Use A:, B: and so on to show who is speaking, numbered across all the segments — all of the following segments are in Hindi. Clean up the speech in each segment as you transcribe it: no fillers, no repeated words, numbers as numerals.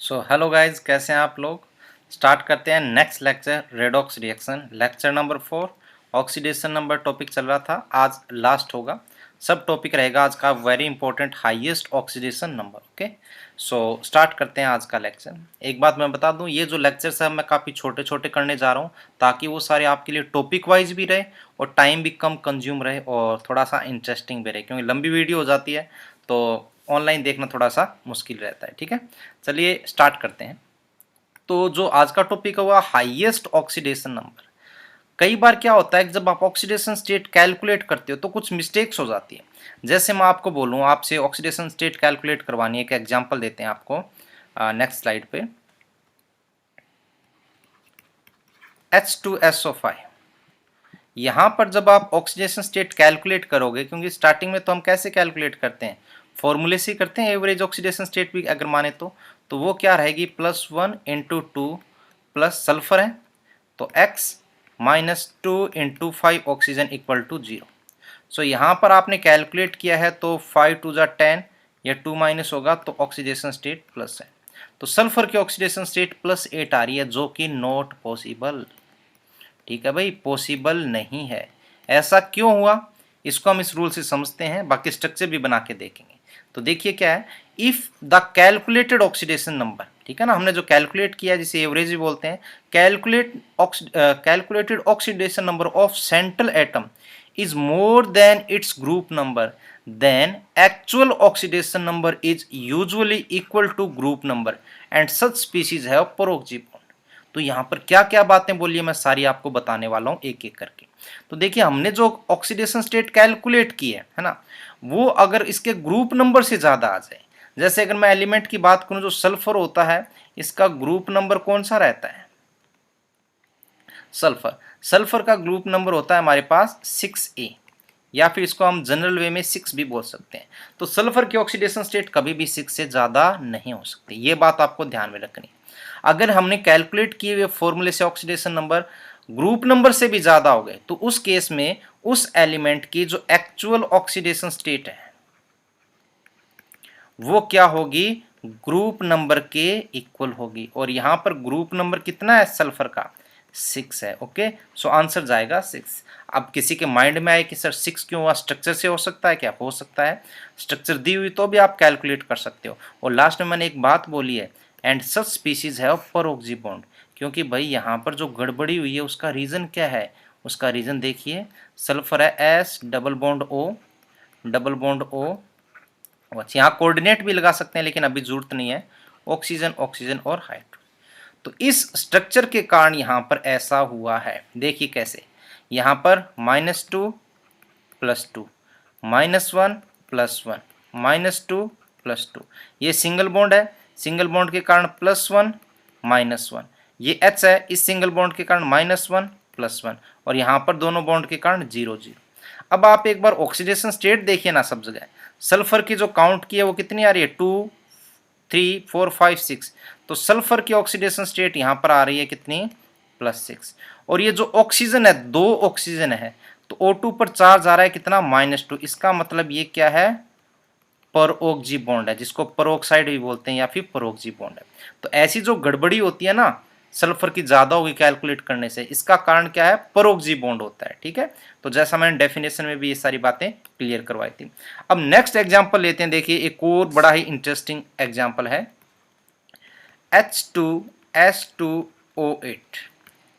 A: हेलो गाइस, कैसे हैं आप लोग। स्टार्ट करते हैं next lecture redox reaction lecture number 4। Oxidation number topic चल रहा था, आज लास्ट होगा। सब टॉपिक रहेगा आज का very important highest oxidation number. Okay, start करते हैं आज का लेक्चर। एक बात मैं बता दूं, ये जो लेक्चर्स है मैं काफ़ी छोटे छोटे करने जा रहा हूं ताकि वो सारे आपके लिए टॉपिक वाइज भी रहे और टाइम भी कम कंज्यूम रहे और थोड़ा सा इंटरेस्टिंग भी रहे, क्योंकि लंबी वीडियो हो जाती है तो ऑनलाइन देखना थोड़ा सा मुश्किल रहता है। ठीक है, चलिए स्टार्ट करते हैं। तो जो आज का टॉपिक है वो हाईएस्ट ऑक्सीडेशन नंबर। कई बार क्या होता है कि जब आप ऑक्सीडेशन स्टेट कैलकुलेट करते हो तो कुछ मिस्टेक्स हो जाती है। जैसे मैं आपको बोलूँ, आपसे ऑक्सीडेशन स्टेट कैलकुलेट करवानी है, एक एग्जांपल देते हैं आपको नेक्स्ट स्लाइड पे। H2SO5, यहाँ पर जब आप ऑक्सीडेशन स्टेट कैलकुलेट करोगे, क्योंकि स्टार्टिंग में तो हम कैसे कैलकुलेट करते हैं, फॉर्मूले से करते हैं एवरेज ऑक्सीडेशन स्टेट भी अगर माने तो वो क्या रहेगी, +1 × 2 प्लस सल्फर है तो x -2 × 5 ऑक्सीजन = 0। सो यहाँ पर आपने कैलकुलेट किया है तो 5 × 2 = 10 या 2 माइनस होगा तो ऑक्सीडेशन स्टेट प्लस है। तो सल्फर की ऑक्सीडेशन स्टेट +8 आ रही है, जो कि नॉट पॉसिबल। ठीक है भाई, पॉसिबल नहीं है। ऐसा क्यों हुआ, इसको हम इस रूल से समझते हैं, बाकी स्ट्रक्चर भी बना के देखेंगे। तो देखिए क्या है, if the calculated oxidation number, ठीक है ना, हमने जो कैलकुलेट किया है जिसे एवरेज भी बोलते हैं, calculated oxidation number of central atom is more than its group number, then actual oxidation number is usually equal to group number and such species have peroxy bond। तो यहाँ पर क्या क्या बातें बोली है मैं सारी आपको बताने वाला हूँ एक एक करके। तो देखिए, हमने जो ऑक्सीडेशन स्टेट कैलकुलेट की है ना, वो अगर इसके ग्रुप नंबर से ज़्यादा आ जाए, जैसे अगर मैं एलिमेंट की बात करूँ, जो सल्फर होता है इसका ग्रुप नंबर कौन सा रहता है, सल्फर का ग्रुप नंबर होता है हमारे पास 6A, या फिर इसको हम जनरल वे में 6 भी बोल सकते हैं। तो सल्फर की ऑक्सीडेशन स्टेट कभी भी 6 से ज़्यादा नहीं हो सकती, ये बात आपको ध्यान में रखनी है। अगर हमने कैलकुलेट किए हुए फॉर्मूले से ऑक्सीडेशन नंबर ग्रुप नंबर से भी ज़्यादा हो गए तो उस केस में उस एलिमेंट की जो एक्चुअल ऑक्सीडेशन स्टेट है वो क्या होगी, ग्रुप नंबर के इक्वल होगी। और यहां पर ग्रुप नंबर कितना है सल्फर का, 6 है। ओके, सो आंसर जाएगा 6। अब किसी के माइंड में आए कि सर 6 क्यों हुआ, स्ट्रक्चर से हो सकता है क्या, हो सकता है, स्ट्रक्चर दी हुई तो भी आप कैलकुलेट कर सकते हो। और लास्ट में मैंने एक बात बोली है, and such species have peroxy bond, क्योंकि भाई यहाँ पर जो गड़बड़ी हुई है उसका रीज़न क्या है, उसका रीज़न देखिए, सल्फर है S डबल बॉन्ड O। अच्छा, यहाँ कोऑर्डिनेट भी लगा सकते हैं लेकिन अभी जरूरत नहीं है, ऑक्सीजन ऑक्सीजन और हाइड्रोजन। तो इस स्ट्रक्चर के कारण यहाँ पर ऐसा हुआ है। देखिए कैसे, यहाँ पर -2 + 2 -1 + 1 -2 + 2, ये सिंगल बॉन्ड है, सिंगल बॉन्ड के कारण +1 -1, ये H है, इस सिंगल बॉन्ड के कारण -1 + 1, और यहाँ पर दोनों बॉन्ड के कारण 0 0। अब आप एक बार ऑक्सीडेशन स्टेट देखिए ना सब जगह, सल्फर की जो काउंट की है वो कितनी आ रही है, 2 3 4 5 6। तो सल्फर की ऑक्सीडेशन स्टेट यहाँ पर आ रही है कितनी, +6। और ये जो ऑक्सीजन है, 2 ऑक्सीजन है, तो O2 पर चार्ज आ रहा है कितना, -2। इसका मतलब ये क्या है, परोक्सी बॉन्ड है, जिसको परोक्साइड भी बोलते हैं या फिर परोक्सी बॉन्ड है। तो ऐसी जो गड़बड़ी होती है ना, सल्फर की ज़्यादा होगी कैलकुलेट करने से, इसका कारण क्या है, परोक्सी बॉन्ड होता है। ठीक है, तो जैसा मैंने डेफिनेशन में भी ये सारी बातें क्लियर करवाई थी। अब नेक्स्ट एग्जांपल लेते हैं। देखिए, एक और बड़ा ही इंटरेस्टिंग एग्जांपल है, H2S2O8।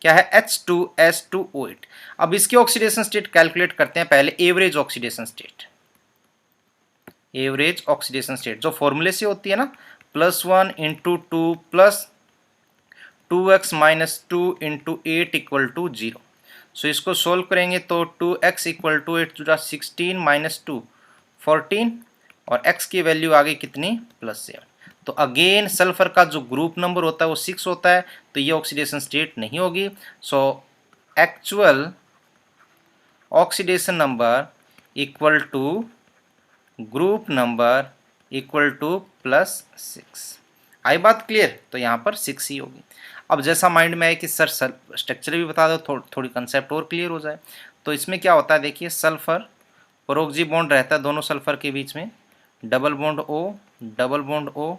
A: क्या है, H2S2O8। अब इसकी ऑक्सीडेशन स्टेट कैलकुलेट करते हैं। पहले average oxidation state, average oxidation state जो फॉर्मूले से होती है ना, +1 × 2 + 2x - 2 × 8 = 0। सो इसको सोल्व करेंगे तो 2x = 8 × 16 - 2 14, और x की वैल्यू आ गई कितनी, +7। तो अगेन सल्फर का जो ग्रुप नंबर होता है वो 6 होता है, तो ये ऑक्सीडेशन स्टेट नहीं होगी। So actual oxidation number equal to group number equal to +6। आई बात क्लियर, तो यहाँ पर 6 ही होगी। अब जैसा माइंड में आए कि सर स्ट्रक्चर भी बता दो, थोड़ी कंसेप्ट और क्लियर हो जाए। तो इसमें क्या होता है, देखिए, सल्फर परोक्सी बॉन्ड रहता है दोनों सल्फर के बीच में, double bond O double bond O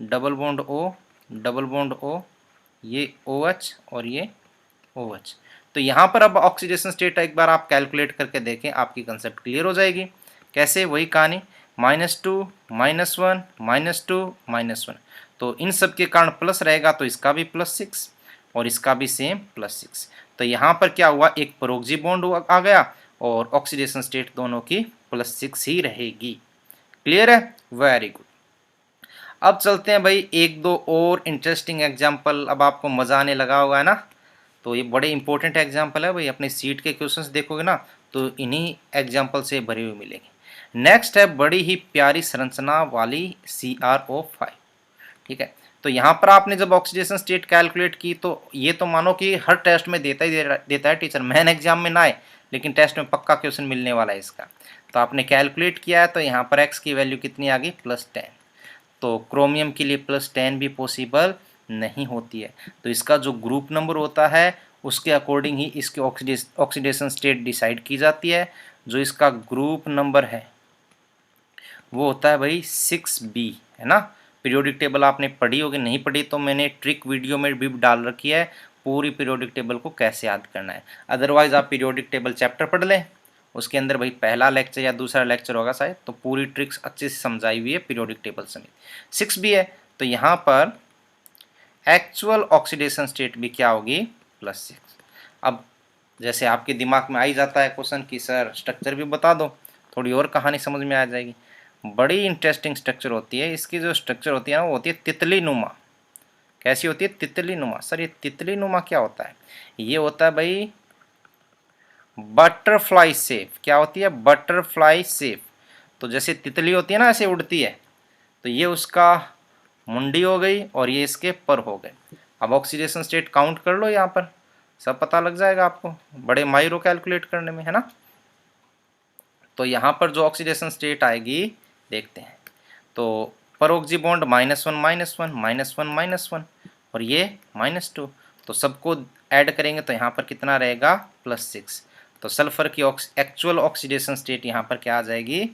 A: double bond O double bond O, ये OH और ये OH। तो यहाँ पर अब ऑक्सीडेशन स्टेट एक बार आप कैलकुलेट करके देखें, आपकी कंसेप्ट क्लियर हो जाएगी। कैसे? वही कहानी, -2 -1 -2 -1। तो इन सब के कारण प्लस रहेगा, तो इसका भी +6 और इसका भी सेम +6। तो यहाँ पर क्या हुआ, एक परोक्सी बॉन्ड आ गया और ऑक्सीडेशन स्टेट दोनों की +6 ही रहेगी। क्लियर है? Very good. अब चलते हैं भाई एक दो और इंटरेस्टिंग एग्जाम्पल। अब आपको मज़ा आने लगा होगा, है ना? तो ये बड़े इंपॉर्टेंट एग्जाम्पल है भाई, अपने सीट के क्वेश्चंस देखोगे ना तो इन्हीं एग्जाम्पल से भरे हुए मिलेंगे। नेक्स्ट है बड़ी ही प्यारी संरचना वाली CrO5। ठीक है, तो यहाँ पर आपने जब ऑक्सीडेशन स्टेट कैलकुलेट की तो ये तो मानो कि हर टेस्ट में देता है टीचर, मेन एग्जाम में ना आए लेकिन टेस्ट में पक्का क्वेश्चन मिलने वाला है इसका। तो आपने कैलकुलेट किया है तो यहाँ पर x की वैल्यू कितनी आ गई, +10। तो क्रोमियम के लिए +10 भी पॉसिबल नहीं होती है। तो इसका जो ग्रुप नंबर होता है उसके अकॉर्डिंग ही इसकी ऑक्सीडेशन स्टेट डिसाइड की जाती है। जो इसका ग्रुप नंबर है वो होता है भाई 6B, है ना? पीरियोडिक टेबल आपने पढ़ी होगी, नहीं पढ़ी तो मैंने ट्रिक वीडियो में भी डाल रखी है, पूरी पीरियोडिक टेबल को कैसे याद करना है। अदरवाइज आप पीरियोडिक टेबल चैप्टर पढ़ लें, उसके अंदर भाई पहला लेक्चर या दूसरा लेक्चर होगा शायद, तो पूरी ट्रिक्स अच्छे से समझाई हुई है पीरियोडिक टेबल समेत। 6B है तो यहाँ पर एक्चुअल ऑक्सीडेशन स्टेट भी क्या होगी, +6। अब जैसे आपके दिमाग में आ ही जाता है क्वेश्चन कि सर स्ट्रक्चर भी बता दो, थोड़ी और कहानी समझ में आ जाएगी। बड़ी इंटरेस्टिंग स्ट्रक्चर होती है इसकी। जो स्ट्रक्चर होती है ना वो होती है तितली नुमा। कैसी होती है, तितली नुमा। सर ये तितली नुमा क्या होता है, ये होता है भाई बटरफ्लाई शेप। क्या होती है, बटरफ्लाई शेप। तो जैसे तितली होती है ना ऐसे उड़ती है, तो ये उसका मुंडी हो गई और ये इसके पर हो गए। अब ऑक्सीडेशन स्टेट काउंट कर लो, यहाँ पर सब पता लग जाएगा आपको, बड़े माहिर हो कैलकुलेट करने में, है ना? तो यहाँ पर जो ऑक्सीडेशन स्टेट आएगी देखते हैं। तो परोक्सी बॉन्ड -1 -1 -1 -1 और ये -2, तो सबको ऐड करेंगे तो यहाँ पर कितना रहेगा, +6। तो सल्फर की एक्चुअल ऑक्सीडेशन स्टेट यहाँ पर क्या आ जाएगी,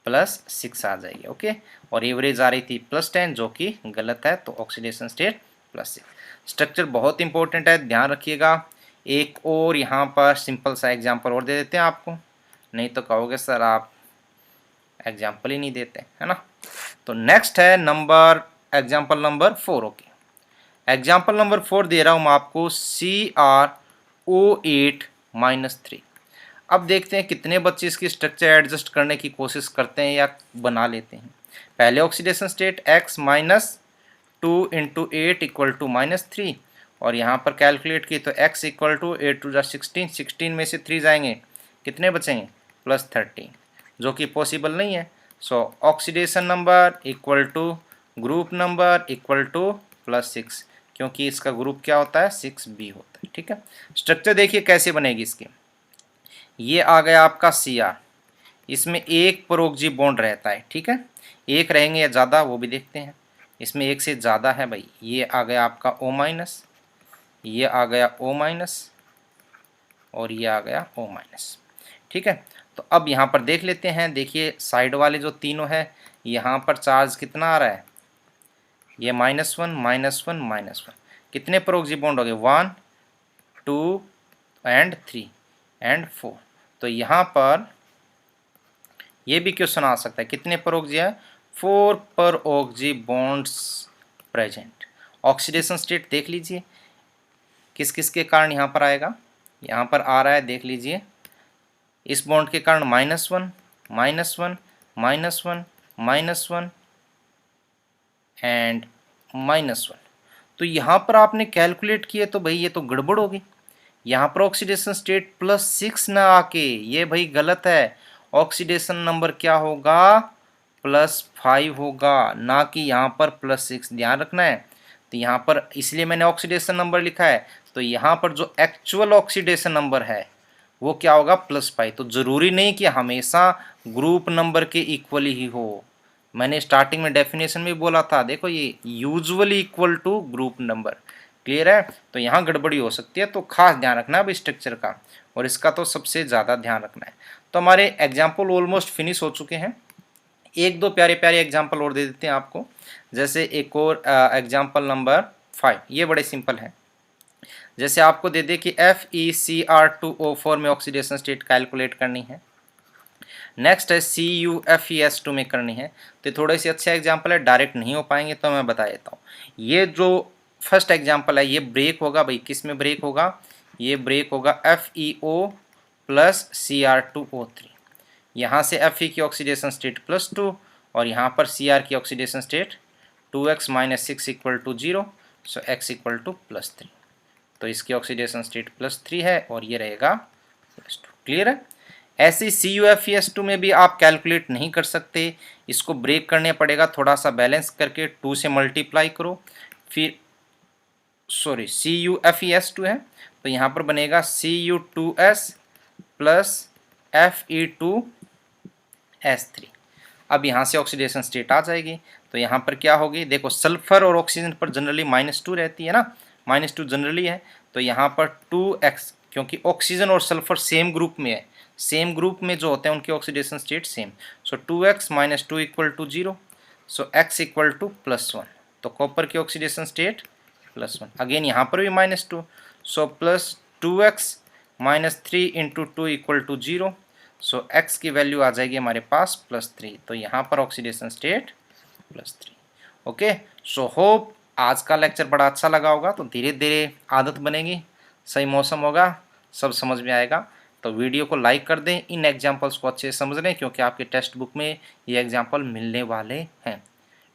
A: +6 आ जाएगी। ओके, और एवरेज आ रही थी +10 जो कि गलत है, तो ऑक्सीडेशन स्टेट +6। स्ट्रक्चर बहुत इंपॉर्टेंट है, ध्यान रखिएगा। एक और यहाँ पर सिंपल सा एग्जाम्पल और दे देते हैं आपको, नहीं तो कहोगे सर आप एग्जाम्पल ही नहीं देते, है ना? तो नेक्स्ट है example number 4। Okay, example number 4 दे रहा हूँ मैं आपको, CrO8-3। अब देखते हैं कितने बच्चे इसकी स्ट्रक्चर एडजस्ट करने की कोशिश करते हैं या बना लेते हैं। पहले ऑक्सीडेशन स्टेट x -2 × 8 = -3 और यहाँ पर कैलकुलेट की तो x = 8 × 16, 16 में से 3 जाएंगे, कितने बचेंगे, +13, जो कि पॉसिबल नहीं है। So oxidation number equal to group number equal to +6, क्योंकि इसका ग्रुप क्या होता है, 6B होता है। ठीक है, स्ट्रक्चर देखिए कैसे बनेगी इसकी। ये आ गया आपका Cr, इसमें एक परोक्सी बॉन्ड रहता है। ठीक है, एक रहेंगे या ज़्यादा वो भी देखते हैं, इसमें एक से ज़्यादा है भाई। ये आ गया आपका O-, ये आ गया O- और ये आ गया O-। ठीक है, तो अब यहाँ पर देख लेते हैं। देखिए साइड वाले जो तीनों है, यहाँ पर चार्ज कितना आ रहा है, ये -1 -1 -1। कितने परोक्सी बॉन्ड हो गए, 1 2 एंड 3 एंड 4। तो यहाँ पर ये भी क्वेश्चन आ सकता है, कितने परोक्सी है, 4 peroxy bonds present. Oxidation state देख लीजिए किस किस के कारण यहाँ पर आएगा। यहाँ पर आ रहा है, देख लीजिए, इस बॉन्ड के कारण -1 -1 -1 -1 एंड -1। तो यहाँ पर आपने कैलकुलेट किए तो भाई ये तो गड़बड़ होगी। यहाँ पर ऑक्सीडेशन स्टेट +6 ना आके, ये भाई गलत है। ऑक्सीडेशन नंबर क्या होगा, +5 होगा, ना कि यहाँ पर +6। ध्यान रखना है। तो यहाँ पर इसलिए मैंने ऑक्सीडेशन नंबर लिखा है। तो यहाँ पर जो एक्चुअल ऑक्सीडेशन नंबर है वो क्या होगा, +5। तो ज़रूरी नहीं कि हमेशा ग्रुप नंबर के इक्वली ही हो। मैंने स्टार्टिंग में डेफिनेशन में बोला था, देखो ये usually equal to group number. Clear है, तो यहाँ गड़बड़ी हो सकती है, तो खास ध्यान रखना है स्ट्रक्चर का, और इसका तो सबसे ज़्यादा ध्यान रखना है। तो हमारे एग्जाम्पल ऑलमोस्ट फिनिश हो चुके हैं। एक दो प्यारे प्यारे एग्जाम्पल और दे देते हैं आपको, जैसे एक और एग्जाम्पल नंबर 5, ये बड़े सिंपल है। जैसे आपको दे दे कि FeCr2O4 में ऑक्सीडेशन स्टेट कैलकुलेट करनी है, नेक्स्ट है CuFeS2 में करनी है। तो थोड़े से अच्छे एग्जाम्पल है, डायरेक्ट नहीं हो पाएंगे तो मैं बता देता हूँ। ये जो फर्स्ट एग्जाम्पल है ये ब्रेक होगा भाई, किस में ब्रेक होगा, ये ब्रेक होगा FeO प्लस Cr2O3। यहाँ से Fe की ऑक्सीडेशन स्टेट +2 और यहाँ पर Cr की ऑक्सीडेशन स्टेट 2x - 6 = 0, सो x = +3। तो इसकी ऑक्सीडेशन स्टेट +3 है और ये रहेगा +2। क्लियर है। ऐसे CuFeS2 में भी आप कैलकुलेट नहीं कर सकते, इसको ब्रेक करने पड़ेगा, थोड़ा सा बैलेंस करके 2 से मल्टीप्लाई करो, फिर सॉरी CuFeS2 है तो यहाँ पर बनेगा Cu2S प्लस Fe2S3। अब यहाँ से ऑक्सीडेशन स्टेट आ जाएगी, तो यहाँ पर क्या होगी, देखो सल्फर और ऑक्सीजन पर जनरली -2 रहती है ना, -2 जनरली है, तो यहाँ पर 2x, क्योंकि ऑक्सीजन और सल्फर सेम ग्रुप में है, सेम ग्रुप में जो होते हैं उनकी ऑक्सीडेशन स्टेट सेम, सो 2x - 2 = 0, सो x = +1। तो कॉपर की ऑक्सीडेशन स्टेट +1, अगेन यहाँ पर भी -2, सो +2x - 3 × 2 = 0, सो x की वैल्यू आ जाएगी हमारे पास +3, तो यहाँ पर oxidation state +3। Okay, so hope आज का लेक्चर बड़ा अच्छा लगा होगा, तो धीरे धीरे आदत बनेगी, सही मौसम होगा, सब समझ में आएगा। तो वीडियो को लाइक कर दें, इन एग्जाम्पल्स को अच्छे से समझ लें क्योंकि आपके टेक्स्ट बुक में ये एग्जाम्पल मिलने वाले हैं।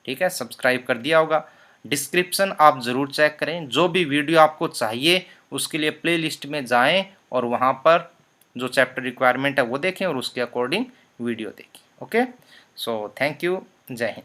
A: ठीक है, सब्सक्राइब कर दिया होगा, डिस्क्रिप्शन आप ज़रूर चेक करें, जो भी वीडियो आपको चाहिए उसके लिए प्लेलिस्ट में जाएं और वहाँ पर जो चैप्टर रिक्वायरमेंट है वो देखें और उसके अकॉर्डिंग वीडियो देखें। ओके, सो थैंक यू, जय हिंद।